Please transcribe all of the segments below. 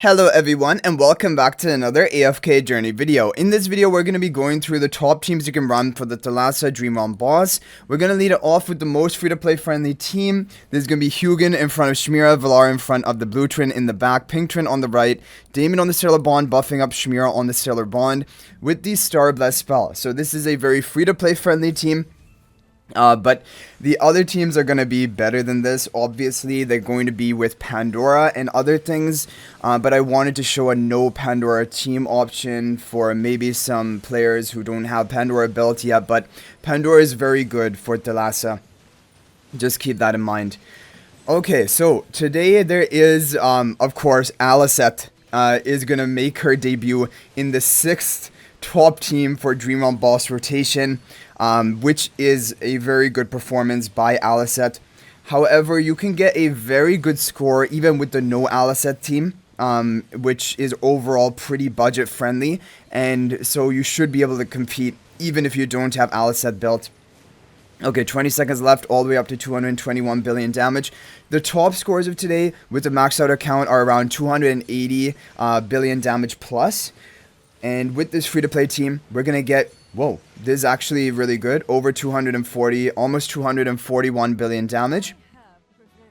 Hello everyone and welcome back to another AFK journey video. In this video we're going to be going through the top teams you can run for the Thalassa Dream Run boss. We're going to lead it off with the most free to play friendly team. There's going to be Hugin in front of Shmira, Valar in front of the blue twin in the back, pink twin on the right, Damon on the Stellar Bond buffing up Shmira on the Stellar Bond with the Star Bless spell. So this is a very free to play friendly team. But the other teams are going to be better than this. Obviously, they're going to be with Pandora and other things. But I wanted to show a no Pandora team option for maybe some players who don't have Pandora ability yet. But Pandora is very good for Thalassa. Just keep that in mind. Okay, so today there is, of course, Aliceth is going to make her debut in the 6th top team for Dream Run boss rotation. Which is a very good performance by Aliceth. However, you can get a very good score even with the no Aliceth team, which is overall pretty budget friendly, and so you should be able to compete even if you don't have Aliceth built. Okay, 20 seconds left, all the way up to 221 billion damage. The top scores of today with the maxed out account are around 280 billion damage plus. And with this free-to-play team, we're going to get, whoa, this is actually really good, over 240, almost 241 billion damage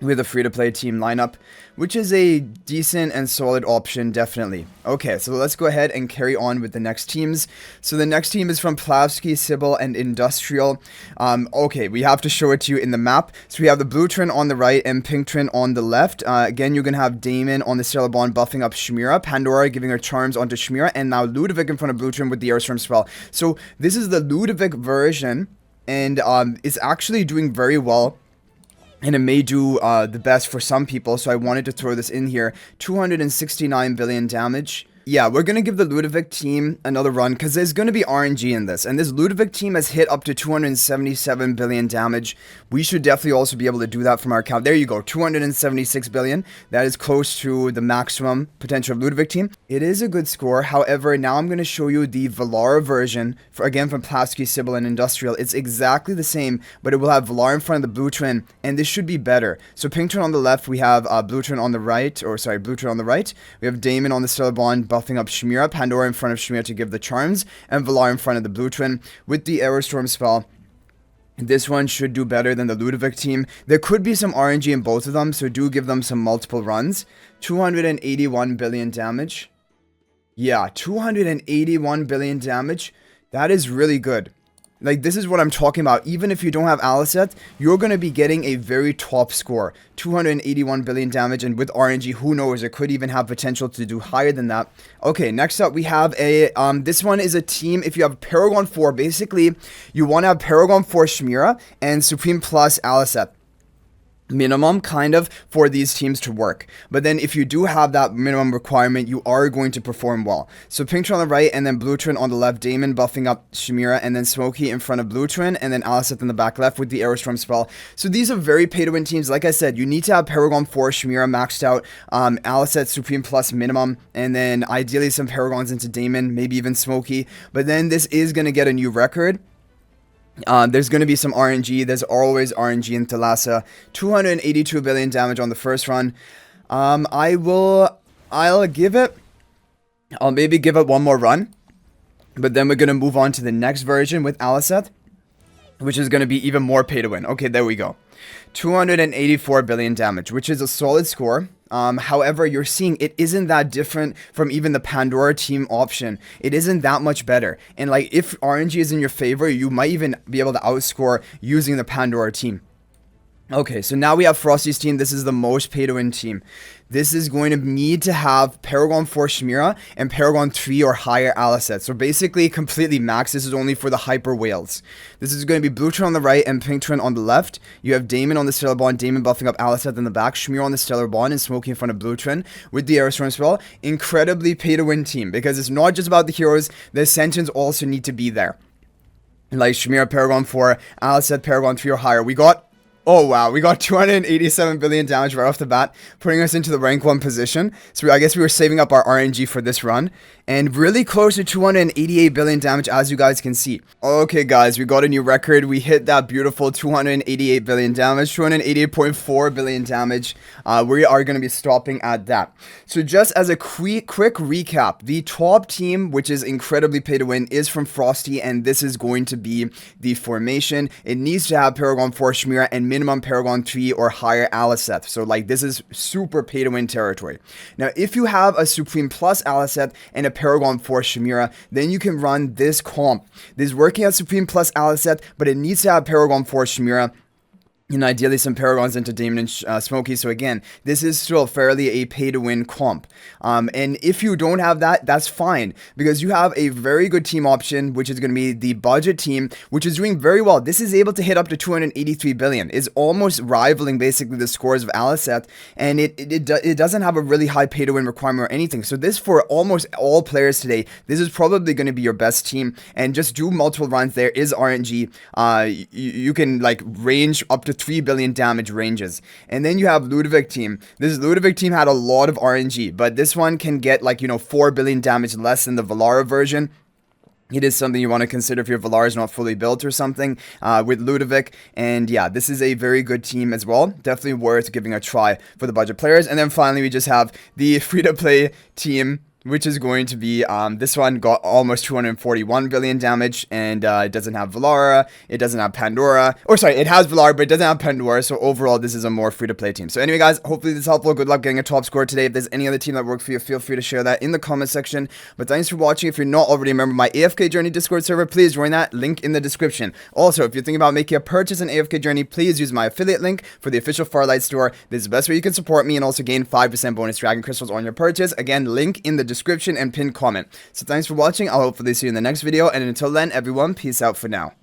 with a free-to-play team lineup, which is a decent and solid option, definitely. Okay, so let's go ahead and carry on with the next teams. So the next team is from Plavsky, Sybil, and Industrial. Okay, we have to show it to you in the map. So we have the blue twin on the right and pink twin on the left. Again, you're going to have Damon on the Stellar Bond buffing up Shmira, Pandora giving her charms onto Shmira, and now Ludovic in front of blue twin with the Airstorm spell. So this is the Ludovic version, and it's actually doing very well. And it may do the best for some people, so I wanted to throw this in here. 269 billion damage. Yeah, we're going to give the Ludovic team another run, because there's going to be RNG in this. And this Ludovic team has hit up to 277 billion damage. We should definitely also be able to do that from our account. There you go, 276 billion. That is close to the maximum potential of Ludovic team. It is a good score. However, now I'm going to show you the Valar version, again from Plavsky, Sybil, and Industrial. It's exactly the same, but it will have Valar in front of the blue twin, and this should be better. So pink twin on the left, we have blue twin on the right, or sorry, blue twin on the right. We have Damon on the Stellar Bond buffing up Shmira, Pandora in front of Shmira to give the charms, and Valar in front of the blue twin with the Aerostorm spell. This one should do better than the Ludovic team. There could be some RNG in both of them, so do give them some multiple runs. 281 billion damage. Yeah, 281 billion damage. That is really good. Like, this is what I'm talking about. Even if you don't have Aliceth, you're going to be getting a very top score. 281 billion damage, and with RNG, who knows, it could even have potential to do higher than that. Okay, next up, we have a, this one is a team, if you have Paragon 4, basically, you want to have Paragon 4 Shmira and Supreme Plus Aliceth. Minimum kind of for these teams to work, but then if you do have that minimum requirement, you are going to perform well. So pink twin on the right and then blue twin on the left, Damon buffing up Shmira, and then Smokey in front of blue twin, and then Aliceth in the back left with the Aerostorm spell. So these are very pay to win teams. Like I said, you need to have Paragon 4 Shmira maxed out, Aliceth Supreme Plus minimum, and then ideally some Paragons into Damon, maybe even Smokey. But then this is going to get a new record. There's going to be some RNG. There's always RNG in Thalassa. 282 billion damage on the first run. I'll maybe give it one more run. But then we're going to move on to the next version with Aliceth, which is going to be even more pay to win. Okay, there we go. 284 billion damage, which is a solid score. However, you're seeing it isn't that different from even the Pandora team option. It isn't that much better. And like, if RNG is in your favor, you might even be able to outscore using the Pandora team. Okay, so now we have Frosty's team. This is the most pay-to-win team. This is going to need to have Paragon 4 Shmira and Paragon 3 or higher Aliceth. So basically, completely max. This is only for the hyper whales. This is going to be blue twin on the right and pink twin on the left. You have Damon on the Stellar Bond, Damon buffing up Aliceth in the back, Shmira on the Stellar Bond, and Smokey in front of blue twin with the Aerostorm spell. Incredibly pay-to-win team, because it's not just about the heroes. The Ascensions also need to be there. Like Shmira, Paragon 4, Aliceth, Paragon 3 or higher. We got... Oh wow, we got 287 billion damage right off the bat, putting us into the rank 1 position. So I guess we were saving up our RNG for this run. And really close to 288 billion damage, as you guys can see. Okay guys, we got a new record. We hit that beautiful 288 billion damage, 288.4 billion damage. We are going to be stopping at that. So just as a quick recap, the top team, which is incredibly pay to win, is from Frosty, and this is going to be the formation. It needs to have Paragon 4 Chimera and minimum Paragon 3 or higher Aliceth. So like this is super pay to win territory. Now if you have a Supreme Plus Aliceth and a Paragon 4 Chimera, then you can run this comp. This is working at Supreme Plus Aliceth, but it needs to have Paragon 4 Chimera. And ideally some Paragons into Damon and Smokey. So again, this is still fairly a pay-to-win comp. And if you don't have that, that's fine. Because you have a very good team option, which is going to be the budget team, which is doing very well. This is able to hit up to 283 billion. It's almost rivaling basically the scores of Aliceth. And it doesn't have a really high pay-to-win requirement or anything. So this, for almost all players today, this is probably going to be your best team. And just do multiple runs. There is RNG. You can like range up to 3 billion damage ranges. And then you have Ludovic team. This Ludovic team had a lot of RNG, but this one can get like, 4 billion damage less than the Valara version. It is something you want to consider if your Valar is not fully built or something with Ludovic. And yeah, this is a very good team as well. Definitely worth giving a try for the budget players. And then finally, we just have the free-to-play team, which is going to be, this one got almost 241 billion damage, and it doesn't have Valara, it doesn't have Pandora, or sorry, it has Valara, but it doesn't have Pandora, so overall, this is a more free-to-play team. So anyway, guys, hopefully this is helpful. Good luck getting a top score today. If there's any other team that works for you, feel free to share that in the comment section. But thanks for watching. If you're not already a member of my AFK Journey Discord server, please join that, link in the description. Also, if you're thinking about making a purchase in AFK Journey, please use my affiliate link for the official Farlight store. This is the best way you can support me and also gain 5% bonus Dragon Crystals on your purchase. Again, link in the description and pinned comment. So thanks for watching. I'll hopefully see you in the next video, and until then, everyone, peace out for now.